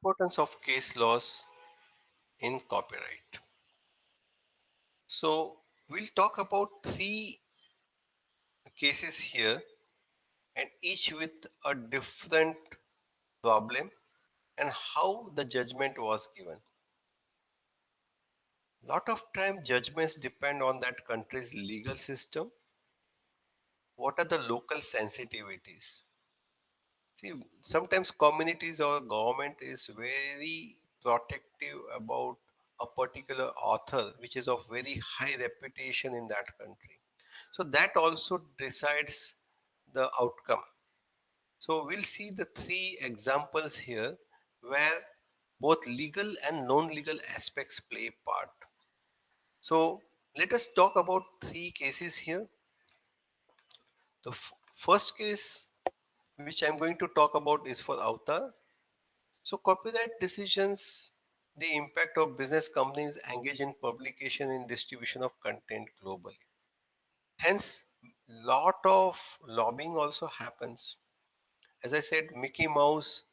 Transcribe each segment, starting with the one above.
Importance of case laws in copyright. So we'll talk about three cases here, and each with a different problem and how the judgment was given. Lot of time judgments depend on that country's legal system. What are the local sensitivities? See, sometimes communities or government is very protective about a particular author which is of very high reputation in that country. So that also decides the outcome. So we'll see the three examples here where both legal and non-legal aspects play part. So let us talk about three cases here. The first case which I'm going to talk about is for Avatar. So copyright decisions, the impact of business companies engage in publication and distribution of content globally. Hence, lot of lobbying also happens. As I said, Mickey Mouse,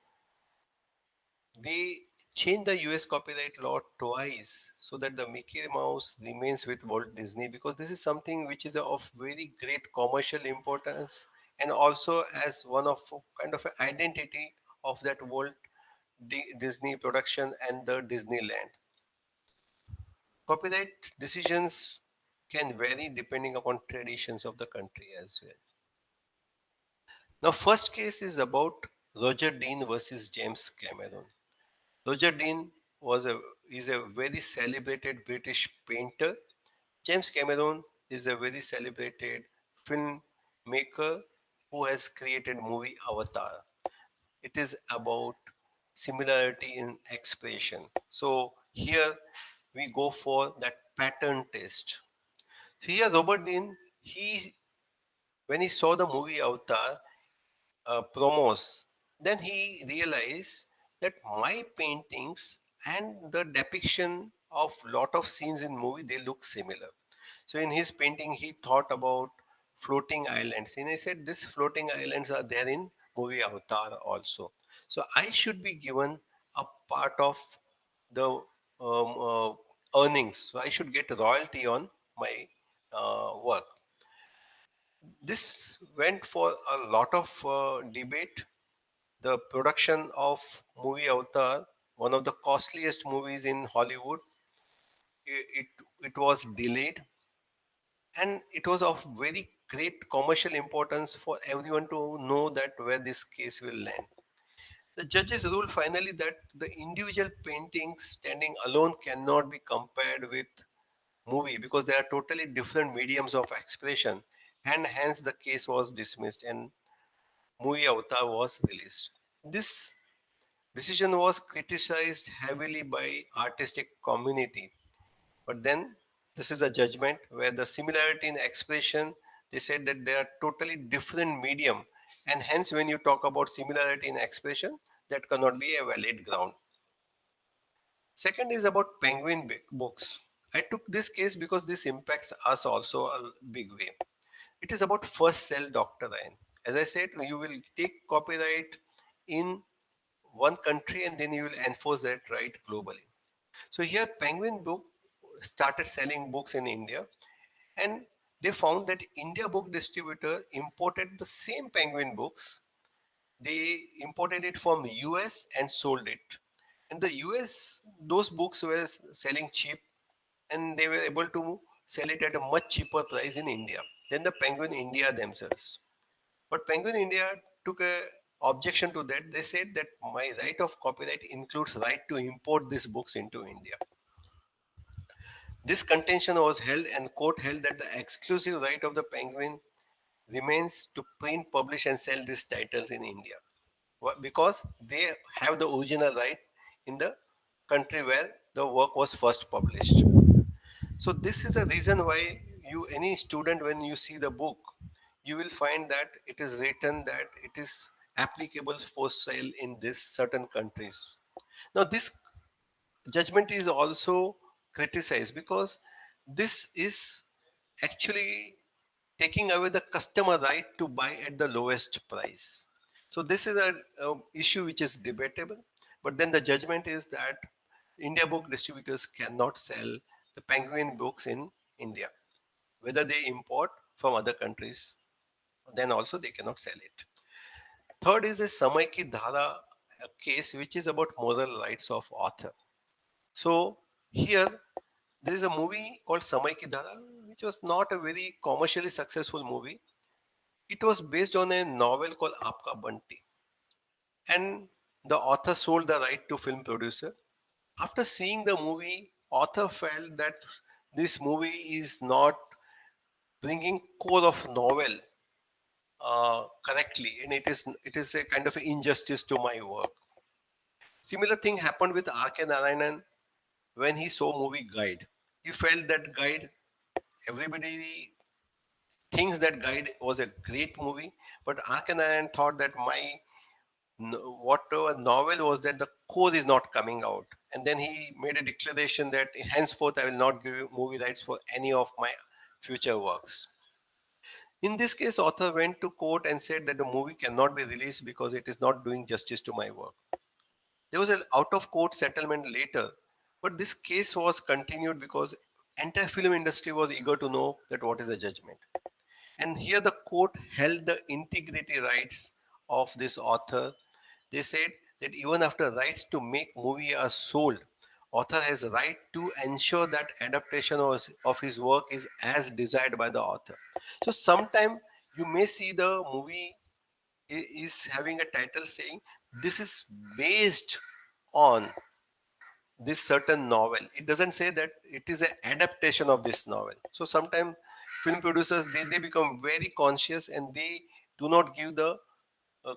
they changed the US copyright law twice so that the Mickey Mouse remains with Walt Disney, because this is something which is of very great commercial importance and also as one of kind of an identity of that Walt Disney production and the Disneyland. Copyright decisions can vary depending upon traditions of the country as well. Now, first case is about Roger Dean versus James Cameron. Roger Dean was a is a very celebrated British painter. James Cameron is a very celebrated filmmaker who has created movie Avatar. It is about similarity in expression. So here we go for that pattern test. So here Robert Dean, he when he saw the movie Avatar promos, then he realized that my paintings and the depiction of lot of scenes in movie, they look similar. So in his painting, he thought about floating islands, and he said this floating islands are there in movie Avatar also. So I should be given a part of the earnings. So I should get royalty on my work. This went for a lot of debate. The production of movie Avatar, one of the costliest movies in Hollywood, it, it was delayed, and it was of very great commercial importance for everyone to know that where this case will land. The judges ruled finally that the individual paintings standing alone cannot be compared with movie because they are totally different mediums of expression, and hence the case was dismissed and movie Avatar was released. This decision was criticized heavily by artistic community, but then this is a judgment where the similarity in expression, they said that they are totally different medium, and hence when you talk about similarity in expression, that cannot be a valid ground. Second is about penguin books. I took this case because this impacts us also a big way. It is about first sell Dr. Ryan. As I said, you will take copyright in one country and then you will enforce that right globally. So here Penguin Book started selling books in India, and they found that India Book Distributor imported the same Penguin books. They imported it from US and sold it. In the US, those books were selling cheap, and they were able to sell it at a much cheaper price in India than the Penguin India themselves. But Penguin India took a objection to that. They said that my right of copyright includes right to import these books into India. This contention was held, and court held that the exclusive right of the Penguin remains to print, publish, and sell these titles in India. Because they have the original right in the country where the work was first published. So this is the reason why you any student, when you see the book, you will find that it is written that it is applicable for sale in this certain countries. Now this judgment is also criticized because this is actually taking away the customer right to buy at the lowest price. So this is a issue which is debatable. But then the judgment is that India book distributors cannot sell the Penguin books in India. Whether they import from other countries, then also they cannot sell it. Third is a Samay Ki Dhara case, which is about moral rights of author. So here there is a movie called Samay Ki Dhara, which was not a very commercially successful movie. It was based on a novel called Aapka Bunty, and the author sold the right to film producer. After seeing the movie, author felt that this movie is not bringing core of novel correctly, and it is a kind of injustice to my work. Similar thing happened with R.K. Narayanan when he saw movie Guide. He felt that Guide, everybody thinks that Guide was a great movie, but R.K. Narayanan thought that my whatever novel was that the core is not coming out, and then he made a declaration that henceforth I will not give you movie rights for any of my future works. In this case, author went to court and said that the movie cannot be released because it is not doing justice to my work. There was an out of court settlement later, but this case was continued because entire film industry was eager to know that what is the judgment. And here the court held the integrity rights of this author. They said that even after rights to make movie are sold, author has right to ensure that adaptation of his work is as desired by the author. So sometime you may see the movie is having a title saying this is based on this certain novel. It doesn't say that it is an adaptation of this novel. So sometimes film producers they become very conscious and they do not give the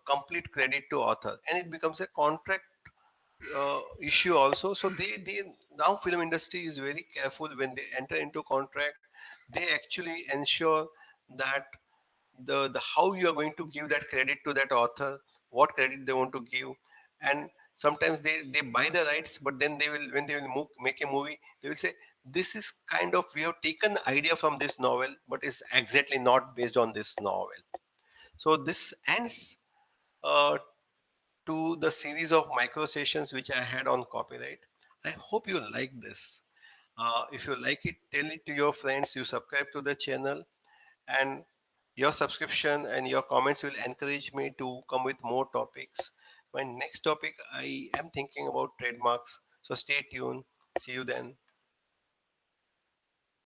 complete credit to author, and it becomes a contract issue also. So they now film industry is very careful when they enter into contract. They actually ensure that the how you are going to give that credit to that author, what credit they want to give. And sometimes they buy the rights, but then they will, when they will make a movie, they will say this is kind of, we have taken the idea from this novel but it's exactly not based on this novel. So this ends uh, to the series of micro sessions which I had on copyright. I hope you like this. If you like it, tell it to your friends, you subscribe to the channel, and your subscription and your comments will encourage me to come with more topics. My next topic, I am thinking about trademarks. So stay tuned. See you then.